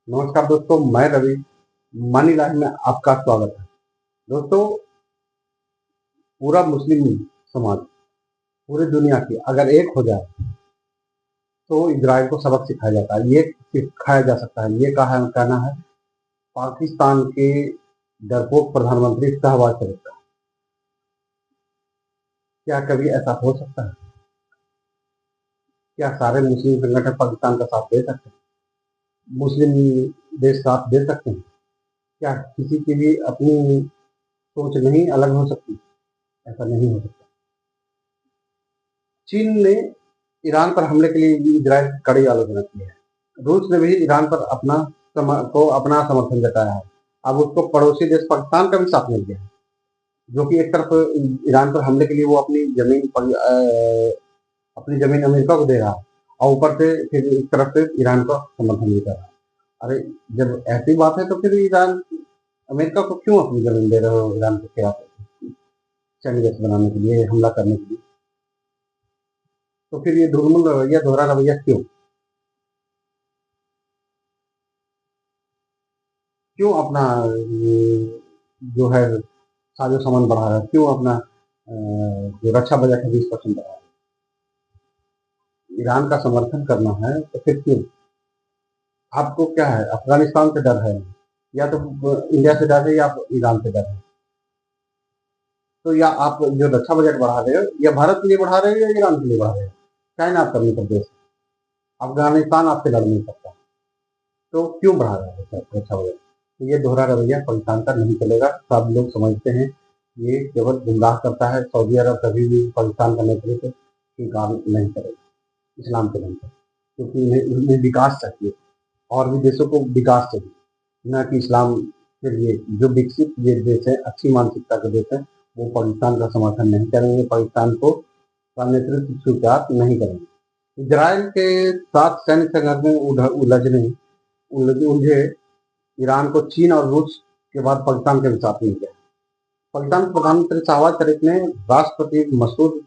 नमस्कार दोस्तों, मैं रवि। मनी लाइफ में आपका स्वागत है। दोस्तों, पूरा मुस्लिम समाज पूरी दुनिया की अगर एक हो जाए तो इजराइल को सबक सिखाया जाता है। ये सिखाया जा सकता है, ये कहना है पाकिस्तान के डरपोक प्रधानमंत्री शहबाज शरीफ का। क्या कभी ऐसा हो सकता है? क्या सारे मुस्लिम संगठन पाकिस्तान का साथ दे सकते हैं? मुस्लिम देश साथ दे सकते हैं? क्या किसी की भी अपनी सोच नहीं अलग हो सकती? ऐसा नहीं हो सकता। चीन ने ईरान पर हमले के लिए इजराइल की कड़ी आलोचना की है। रूस ने भी ईरान पर अपना समर्थन जताया है। अब उसको पड़ोसी देश पाकिस्तान का भी साथ मिल गया है, जो कि एक तरफ ईरान पर हमले के लिए वो अपनी जमीन अमेरिका को दे रहा है और ऊपर से फिर एक तरफ से ईरान का समर्थन भी कर रहा है। अरे, जब ऐसी बात है तो फिर ईरान अमेरिका को क्यों अपनी जमीन दे रहे हो ईरान के खिलाफ सैन्य बस बनाने के लिए, हमला करने के लिए? तो फिर ये दुर्मूल रवैया, दोहरा रवैया क्यों? क्यों अपना जो है साजो सामान बढ़ा रहा है? क्यों अपना जो रक्षा बजट है 20% बढ़ा रहा है? ईरान का समर्थन करना है तो फिर क्यों? आपको क्या है, अफगानिस्तान से डर है या तो इंडिया से डर है या ईरान से डर है? तो या आप जो रक्षा बजट बढ़ा रहे हो या भारत के लिए बढ़ा रहे हो या ईरान के लिए बढ़ा रहे हो? चाइना आपका मित्र देश है, अफगानिस्तान आपसे लड़ नहीं सकता, तो क्यों बढ़ा रहा है रक्षा बजट? तो ये दोहरा रवैया पाकिस्तान का नहीं चलेगा। सब लोग समझते हैं ये केवल गुमराह करता है। सऊदी अरब कभी भी पाकिस्तान का नेतृत्व स्वीकार नहीं करेगा इस्लाम के नाम पर, क्योंकि उन्हें विकास चाहिए और भी देशों को विकास चाहिए, न कि इस्लाम के लिए। जो विकसित ये देश है, अच्छी मानसिकता के देश है, वो पाकिस्तान का समर्थन नहीं करेंगे, पाकिस्तान को का नेतृत्व स्वीकार नहीं करेंगे। इजराइल के साथ सैन्य संघर्ष में उलझे ईरान को चीन और रूस के बाद पाकिस्तान के भी साथ मिल गया। पाकिस्तान के प्रधानमंत्री शहबाज शरीफ ने राष्ट्रपति मसूद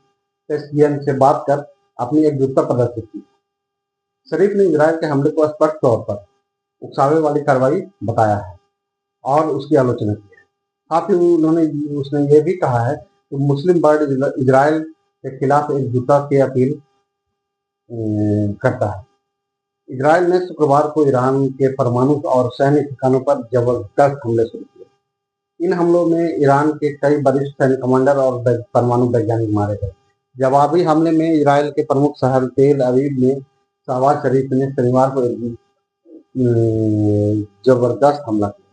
पेज़ेश्कियान से बात कर अपनी एकजुटता प्रदर्शित की। शरीफ ने इजराइल के हमले को स्पष्ट तौर पर उकसावे वाली कार्रवाई बताया है और उसकी आलोचना की है। साथ ही उसने ये भी कहा है कि मुस्लिम वर्ल्ड इजराइल के खिलाफ एकजुटता की अपील करता है। इजराइल ने शुक्रवार को ईरान के परमाणु और सैन्य ठिकानों पर जबरदस्त हमले शुरू किए। इन हमलों में ईरान के कई वरिष्ठ सैन्य कमांडर और परमाणु वैज्ञानिक मारे गए। जवाबी हमले में इजराइल के प्रमुख शहर तेल अवीव में शहबाज शरीफ ने शनिवार को जबरदस्त हमला किया।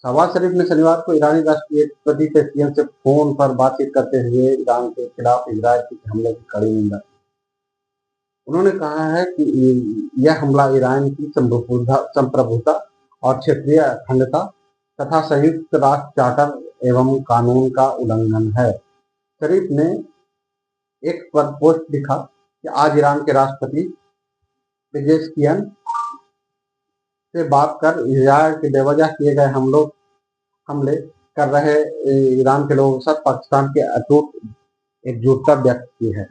शहबाज शरीफ ने शनिवार को ईरानी राष्ट्रपति पेज़ेश्कियान से फोन पर बातचीत करते हुए ईरान के खिलाफ इजराइल के हमले की कड़ी निंदा की। उन्होंने कहा है कि यह हमला ईरान की संप्रभुता और क्षेत्रीय अखंडता तथा संयुक्त राष्ट्र चार्टर एवं कानून का उल्लंघन है। शरीफ ने एक पर पोस्ट लिखा कि आज ईरान के राष्ट्रपति पेज़ेश्कियान से बात कर इजराइल के बेवजह किए गए हमले कर रहे ईरान के लोगों के साथ पाकिस्तान के अटूट एकजुटता व्यक्त की है।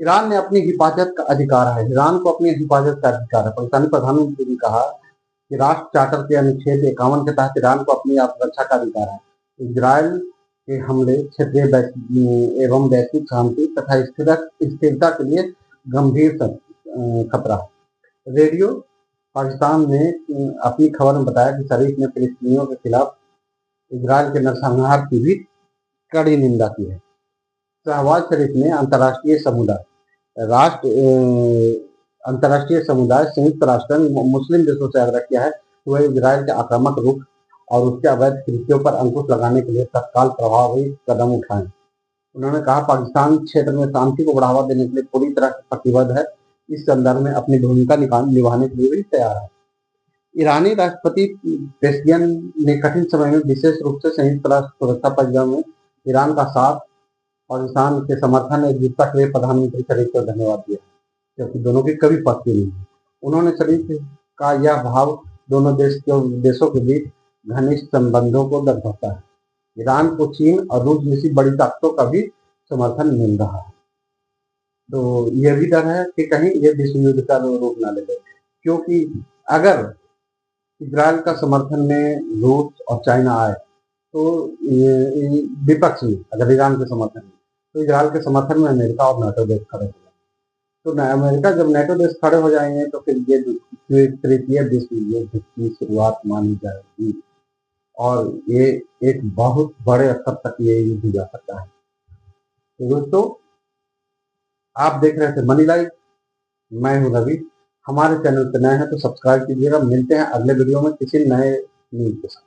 ईरान ने अपनी हिफाजत का अधिकार है। ईरान को अपनी हिफाजत का अधिकार है। पाकिस्तानी प्रधानमंत्री ने कहा कि राष्ट्र चार्टर के अनुच्छेद 51 के तहत ईरान को अपनी आत्मरक्षा का अधिकार है। इजराइल के हमले क्षेत्रीय एवं वैश्विक शांति तथा स्थिरता के लिए गंभीर खतरा है। रेडियो पाकिस्तान ने अपनी खबर में बताया कि शरीफ ने फिलिस्तीनियों के खिलाफ इजराइल के नरसंहार की भी कड़ी निंदा की है। शहबाज शरीफ ने अंतर्राष्ट्रीय समुदाय संयुक्त राष्ट्र मुस्लिम देशों से आग्रह किया है कि वह इजराइल के आक्रामक रुख और उसके अवैध कृत्यों पर अंकुश लगाने के लिए तत्काल प्रभावी कदम उठाएं। उन्होंने कहा, पाकिस्तान क्षेत्र में शांति को बढ़ावा देने के लिए पूरी तरह से प्रतिबद्ध है। इस संदर्भ में अपनी भूमिका निभाने के लिए भी तैयार है। ईरानी राष्ट्रपति पेज़ेश्कियान ने कठिन समय में विशेष रूप से संयुक्त राष्ट्र सुरक्षा परिषद में ईरान का साथ और ईरान के समर्थन एकजुटता के लिए प्रधानमंत्री शरीफ को धन्यवाद दिया, क्योंकि दोनों की कभी पक्की नहीं है। उन्होंने शरीफ का यह भाव दोनों देशों के बीच घनिष्ठ संबंधों को दर्शाता है। ईरान को चीन और रूस जैसी बड़ी ताकतों का भी समर्थन मिल रहा है, तो यह भी डर है कि कहीं ये विश्व युद्ध का रूप ना ले ले, क्योंकि अगर इजराइल का समर्थन में रूस और चाइना आए, तो ये विपक्ष में अगर ईरान के समर्थन में, तो इजराइल के समर्थन में अमेरिका और नाटो देश खड़े हो गए। तो अमेरिका जब नाटो देश खड़े हो जाएंगे तो फिर ये तृतीय विश्व युद्ध की शुरुआत मानी जाएगी और ये एक बहुत बड़े स्तर तक ये युद्ध जा सकता है। तो दोस्तों, आप देख रहे थे मनी लाइव, मैं हूं रवि। हमारे चैनल पर नए हैं तो सब्सक्राइब कीजिएगा। मिलते हैं अगले वीडियो में किसी नए न्यूज के साथ।